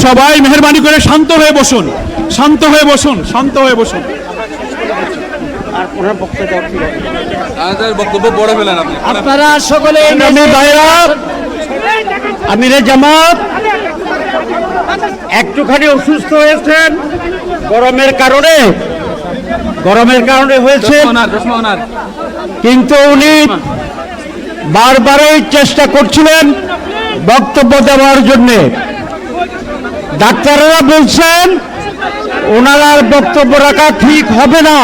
সবাই মেহেরবানি করে শান্ত হয়ে বসুন, শান্ত হয়ে বসুন, শান্ত হয়ে বসুন। বক্তব্য বড় ফেলেন আপনি। আপনারা সকলে আমিরে জামাত একটুখানি অসুস্থ হয়েছেন গরমের কারণে হয়েছে, কিন্তু উনি বারবারই চেষ্টা করছিলেন বক্তব্য দেওয়ার জন্য। ডাক্তাররা বলছেন ওনার বক্তব্য রাখা ঠিক হবে না।